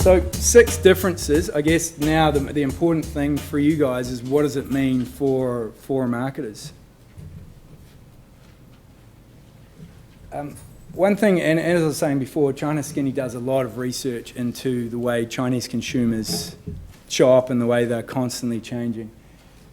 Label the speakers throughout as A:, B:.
A: So 6 differences. I guess now the important thing for you guys is what does it mean for marketers? One thing, and as I was saying before, China Skinny does a lot of research into the way Chinese consumers shop and the way they're constantly changing.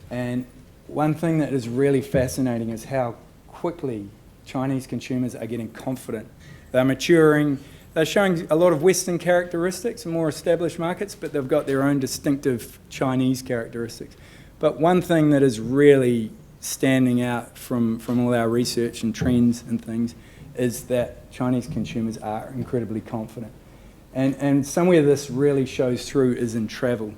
A: And one thing that is really fascinating is how quickly Chinese consumers are getting confident. They're maturing. They're showing a lot of Western characteristics in more established markets, but they've got their own distinctive Chinese characteristics. But one thing that is really standing out from all our research and trends and things is that Chinese consumers are incredibly confident. And somewhere this really shows through is in travel.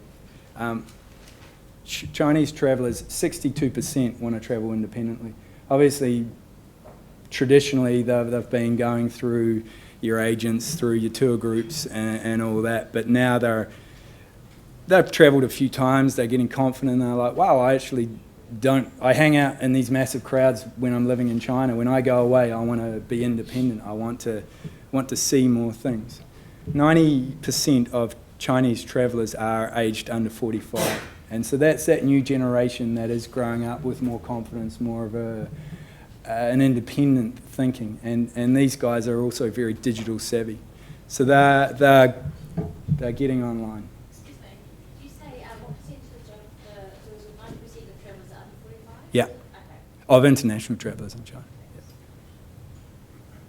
A: Chinese travellers, 62% want to travel independently. Obviously, traditionally, they've been going through your agents, through your tour groups and all that, but now they've travelled a few times, they're getting confident, and they're like, wow, I hang out in these massive crowds when I'm living in China. When I go away, I want to be independent. I want to see more things. 90% of Chinese travellers are aged under 45. And so that's that new generation that is growing up with more confidence, more of an independent thinking. And these guys are also very digital savvy. So they're getting online.
B: Excuse me, did you say what percentage of 90% of travellers are under 45?
A: Yeah,
B: Okay.
A: of international travellers in China.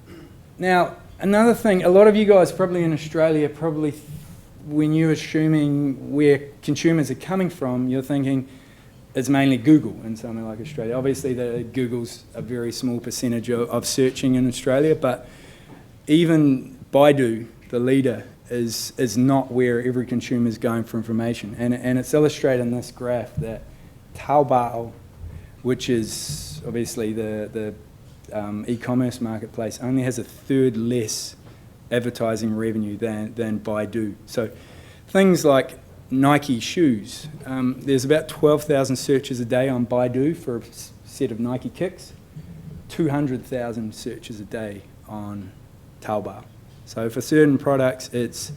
A: Yeah. Now, another thing, a lot of you guys probably in Australia when you're assuming where consumers are coming from, you're thinking it's mainly Google in somewhere like Australia. Obviously, Google's a very small percentage of searching in Australia, but even Baidu, the leader, is not where every consumer is going for information. And it's illustrated in this graph that Taobao, which is obviously the e-commerce marketplace, only has a third less advertising revenue than Baidu. So things like Nike shoes, there's about 12,000 searches a day on Baidu for a set of Nike kicks, 200,000 searches a day on Taobao. So for certain products, it's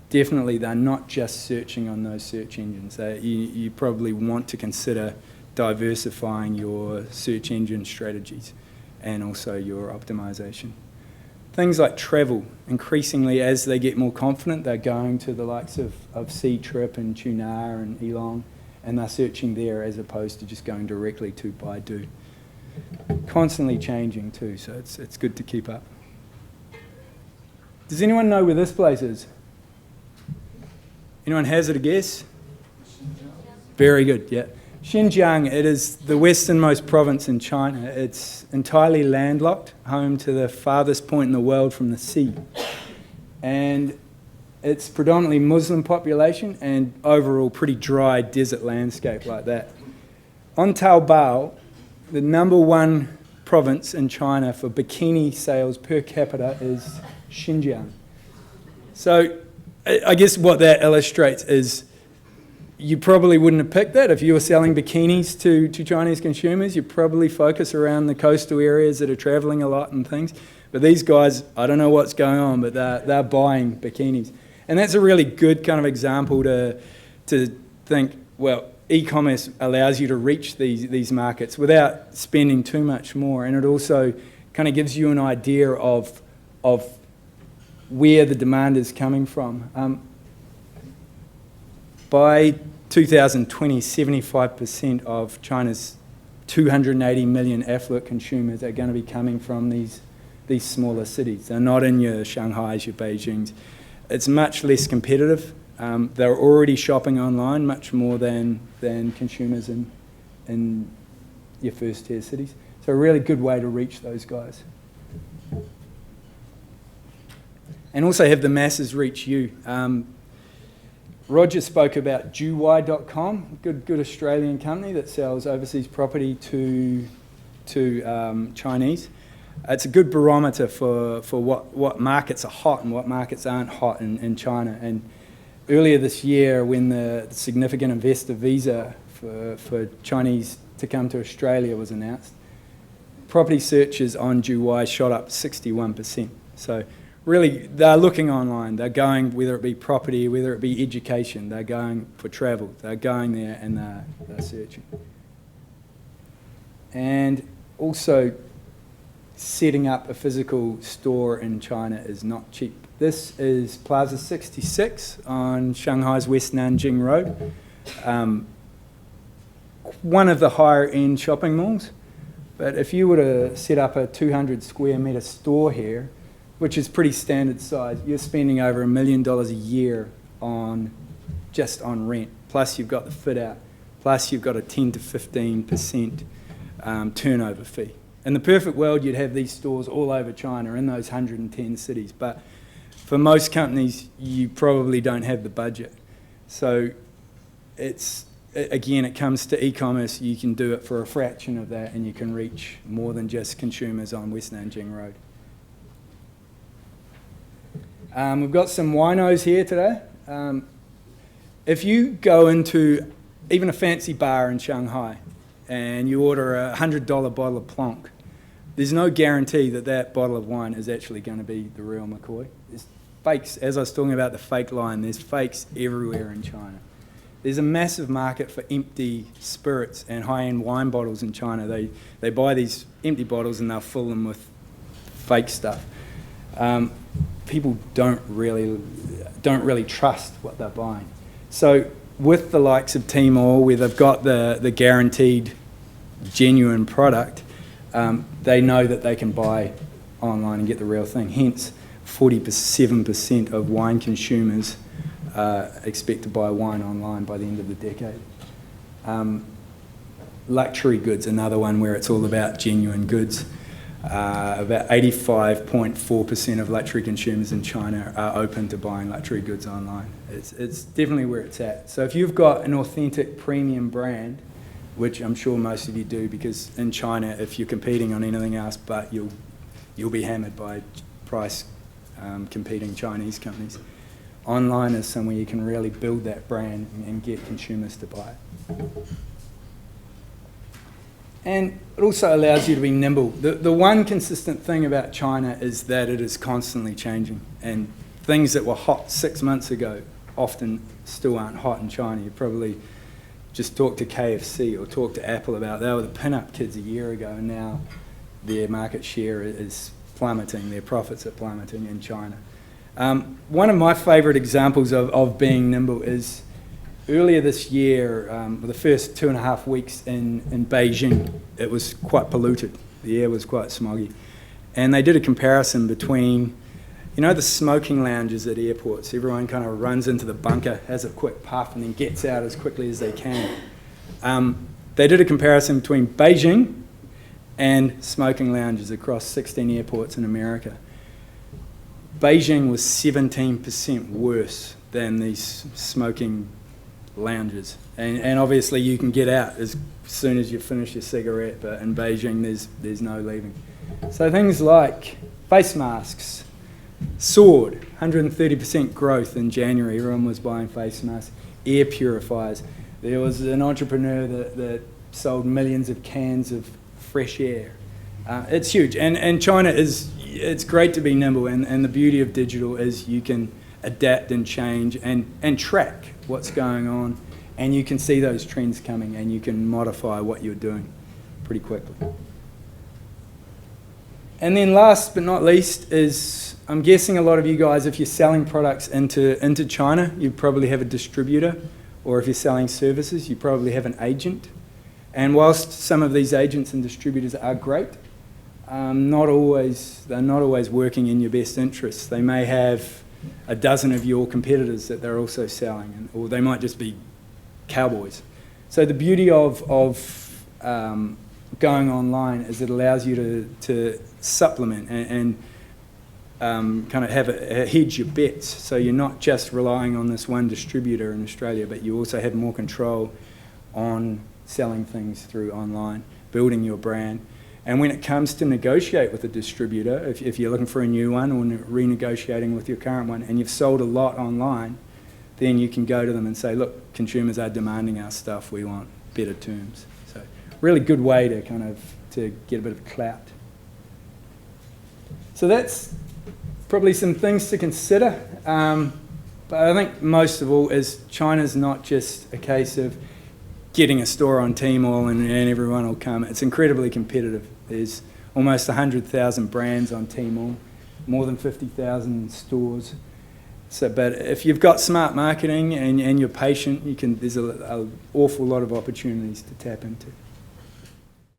A: definitely they're not just searching on those search engines. You probably want to consider diversifying your search engine strategies and also your optimization. Things like travel, increasingly as they get more confident, they're going to the likes of Ctrip and Qunar and Elong, and they're searching there as opposed to just going directly to Baidu. Constantly changing too, so it's good to keep up. Does anyone know where this place is? Anyone hazard a guess? Very good, yeah. Xinjiang, it is the westernmost province in China. It's entirely landlocked, home to the farthest point in the world from the sea. And it's predominantly Muslim population and overall pretty dry desert landscape like that. On Taobao, the #1 province in China for bikini sales per capita is Xinjiang. So I guess what that illustrates is you probably wouldn't have picked that if you were selling bikinis to Chinese consumers. You'd probably focus around the coastal areas that are travelling a lot and things. But these guys, I don't know what's going on, but they're buying bikinis. And that's a really good kind of example to think, well, e-commerce allows you to reach these markets without spending too much more. And it also kind of gives you an idea of where the demand is coming from. By 2020, 75% of China's 280 million affluent consumers are going to be coming from these smaller cities. They're not in your Shanghais, your Beijings. It's much less competitive. They're already shopping online much more than consumers in your first-tier cities. So a really good way to reach those guys. And also have the masses reach you. Roger spoke about Juwai.com, good Australian company that sells overseas property to Chinese. It's a good barometer for what markets are hot and what markets aren't hot in China. And earlier this year, when the significant investor visa for Chinese to come to Australia was announced, property searches on Juwai shot up 61%. So really, they're looking online. They're going, whether it be property, whether it be education, they're going for travel. They're going there and they're searching. And also, setting up a physical store in China is not cheap. This is Plaza 66 on Shanghai's West Nanjing Road. One of the higher end shopping malls. But if you were to set up a 200 square metre store here, which is pretty standard size, you're spending over $1 million a year just on rent. Plus you've got the fit out. Plus you've got a 10 to 15% turnover fee. In the perfect world, you'd have these stores all over China in those 110 cities. But for most companies, you probably don't have the budget. So again, it comes to e-commerce. You can do it for a fraction of that, and you can reach more than just consumers on West Nanjing Road. We've got some winos here today. If you go into even a fancy bar in Shanghai and you order a $100 bottle of Plonk, there's no guarantee that that bottle of wine is actually going to be the real McCoy. There's fakes, as I was talking about the fake line, there's fakes everywhere in China. There's a massive market for empty spirits and high-end wine bottles in China. They buy these empty bottles and they'll fill them with fake stuff. People don't really trust what they're buying. So with the likes of Tmall, where they've got the guaranteed genuine product, they know that they can buy online and get the real thing. Hence, 47% of wine consumers expect to buy wine online by the end of the decade. Luxury goods, another one where it's all about genuine goods. About 85.4% of luxury consumers in China are open to buying luxury goods online. It's definitely where it's at. So if you've got an authentic premium brand, which I'm sure most of you do, because in China, if you're competing on anything else, but you'll be hammered by price competing Chinese companies. Online is somewhere you can really build that brand and get consumers to buy it. And it also allows you to be nimble. The one consistent thing about China is that it is constantly changing. And things that were hot 6 months ago often still aren't hot in China. You probably just talk to KFC or talk to Apple about they were the pin-up kids a year ago, and now their market share is plummeting, their profits are plummeting in China. One of my favourite examples of being nimble is earlier this year, the first 2.5 weeks in Beijing, it was quite polluted. The air was quite smoggy. And they did a comparison between, you know, the smoking lounges at airports. Everyone kind of runs into the bunker, has a quick puff, and then gets out as quickly as they can. They did a comparison between Beijing and smoking lounges across 16 airports in America. Beijing was 17% worse than these smoking lounges. And obviously you can get out as soon as you finish your cigarette, but in Beijing there's no leaving. So things like face masks soared, 130% growth in January. Everyone was buying face masks. Air purifiers. There was an entrepreneur that sold millions of cans of fresh air. It's huge. And China it's great to be nimble, and the beauty of digital is you can adapt and change and track what's going on, and you can see those trends coming and you can modify what you're doing pretty quickly. And then last but not least is, I'm guessing a lot of you guys, if you're selling products into China, you probably have a distributor, or if you're selling services, you probably have an agent. And whilst some of these agents and distributors are great, they're not always working in your best interests. They may have a dozen of your competitors that they're also selling, or they might just be cowboys. So the beauty of going online is it allows you to supplement and kind of have hedge your bets. So you're not just relying on this one distributor in Australia, but you also have more control on selling things through online, building your brand. And when it comes to negotiate with a distributor, if you're looking for a new one or renegotiating with your current one and you've sold a lot online, then you can go to them and say, look, consumers are demanding our stuff, we want better terms. So really good way to get a bit of clout. So that's probably some things to consider. But I think most of all is China's not just a case of getting a store on Tmall and everyone will come. It's incredibly competitive. There's almost 100,000 brands on Tmall, more than 50,000 stores. So, but if you've got smart marketing and you're patient, there's an awful lot of opportunities to tap into.